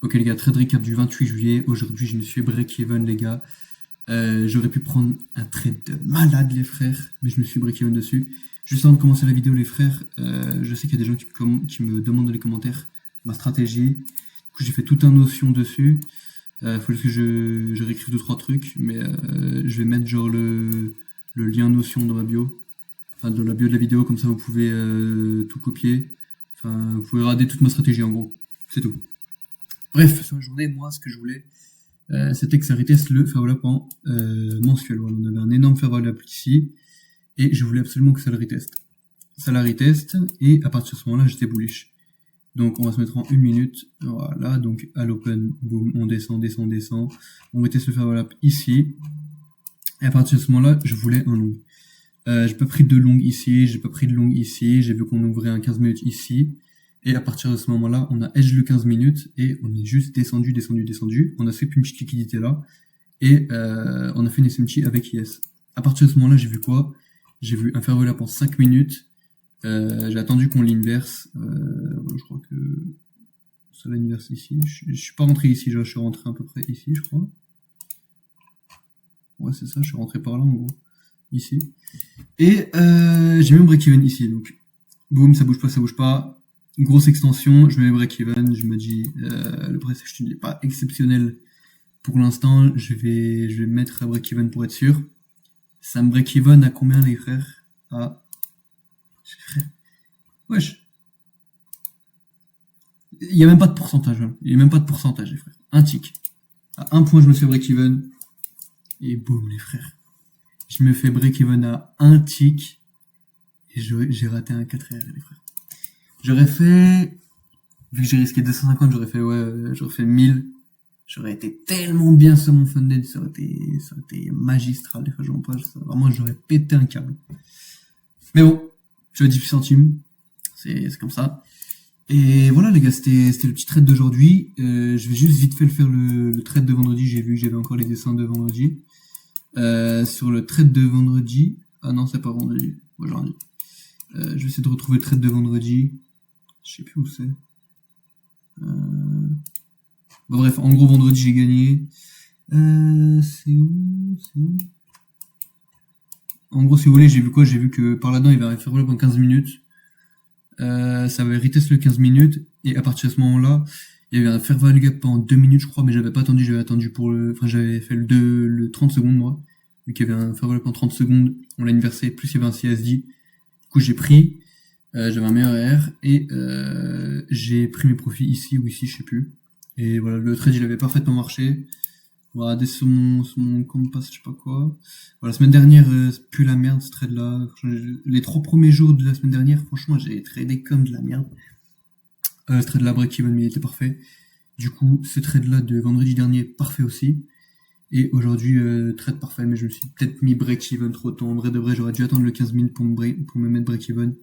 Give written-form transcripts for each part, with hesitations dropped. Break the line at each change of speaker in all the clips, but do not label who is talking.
Ok les gars, trade recap du 28 juillet. Aujourd'hui, je me suis break-even les gars. J'aurais pu prendre un trade de malade les frères, mais je me suis break-even dessus. Juste avant de commencer la vidéo les frères, je sais qu'il y a des gens qui me demandent dans les commentaires ma stratégie. Du coup, j'ai fait toute un notion dessus. Faut juste que je réécrive 2-3 trucs, mais je vais mettre genre le lien notion dans ma bio. Enfin, dans la bio de la vidéo, comme ça vous pouvez tout copier. Enfin, vous pouvez regarder toute ma stratégie en gros. C'est tout. Bref, sur la journée, moi, ce que je voulais, c'était que ça reteste le fair value en mensuel. Voilà, on avait un énorme fair value ici, et je voulais absolument que ça le reteste. Ça la reteste, et à partir de ce moment-là, j'étais bullish. Donc, on va se mettre en 1 minute. Voilà, donc à l'open, boum, on descend. On reteste le fair value ici, et à partir de ce moment-là, je voulais un long. J'ai pas pris de long ici, j'ai pas pris de long ici, j'ai vu qu'on ouvrait un 15 minutes ici. Et à partir de ce moment-là, on a edge le 15 minutes et on est juste descendu. On a fait une petite liquidité là et on a fait une SMT avec IS. À partir de ce moment-là, j'ai vu quoi? J'ai vu un fair value pendant 5 minutes. J'ai attendu qu'on l'inverse. Je crois que ça l'inverse ici. Je suis pas rentré ici, je suis rentré à peu près ici, je crois. Ouais, c'est ça, je suis rentré par là en gros. Ici. Et j'ai mis un break-even ici. Donc, boum, ça bouge pas. Grosse extension, je mets break-even, je me dis le price action n'est pas exceptionnel pour l'instant, je vais mettre à break-even pour être sûr. Ça me break-even à combien les frères? Wesh. Il y a même pas de pourcentage, hein. Il y a même pas de pourcentage les frères. Un tick. À 1 point je me fais break-even. Et boum les frères. Je me fais break-even à 1 tick. Et j'ai raté un 4R les frères. J'aurais fait, vu que j'ai risqué 250, j'aurais fait 1000. J'aurais été tellement bien sur mon funded, ça aurait été magistral, les frères, vraiment, j'aurais pété un câble. Mais bon, je veux 18 centimes. C'est comme ça. Et voilà, les gars, c'était le petit trade d'aujourd'hui. Je vais juste vite fait le faire le trade de vendredi. J'ai vu que j'avais encore les dessins de vendredi. Sur le trade de vendredi. Ah non, c'est pas vendredi. Aujourd'hui. Je vais essayer de retrouver le trade de vendredi. Je sais plus où c'est. Bref, en gros, vendredi, j'ai gagné. C'est où? En gros, si vous voulez, j'ai vu quoi? J'ai vu que par là-dedans, il va faire pendant 15 minutes. Ça va retest le 15 minutes. Et à partir de ce moment-là, il y avait un fair value gap pendant 2 minutes, je crois, mais j'avais attendu pour j'avais fait le 30 secondes, moi. Vu qu'il y avait un fair value pendant 30 secondes, on l'a inversé, plus il y avait un CSD. Du coup, j'ai pris. J'avais un meilleur R et j'ai pris mes profits ici ou ici, je sais plus. Et voilà, le trade il avait parfaitement marché. Voilà, dès sur mon compass, je sais pas quoi. Voilà, la semaine dernière, c'est plus la merde ce trade là. Les 3 premiers jours de la semaine dernière, franchement, j'ai tradé comme de la merde. Ce trade là, break-even, mais il était parfait. Du coup, ce trade là de vendredi dernier, parfait aussi. Et aujourd'hui, trade parfait, mais je me suis peut-être mis break-even trop tôt. En vrai de vrai, j'aurais dû attendre le 15 minutes pour me mettre break-even.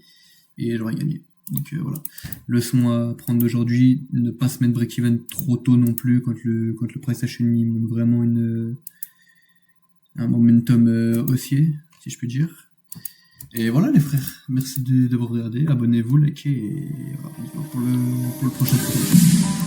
Et j'aurais gagné. Donc voilà. Leçon à prendre d'aujourd'hui, ne pas se mettre break-even trop tôt non plus quand le price action montre vraiment un momentum haussier, si je puis dire. Et voilà les frères, merci d'avoir regardé, abonnez-vous, likez et voilà, on se voit pour le prochain truc.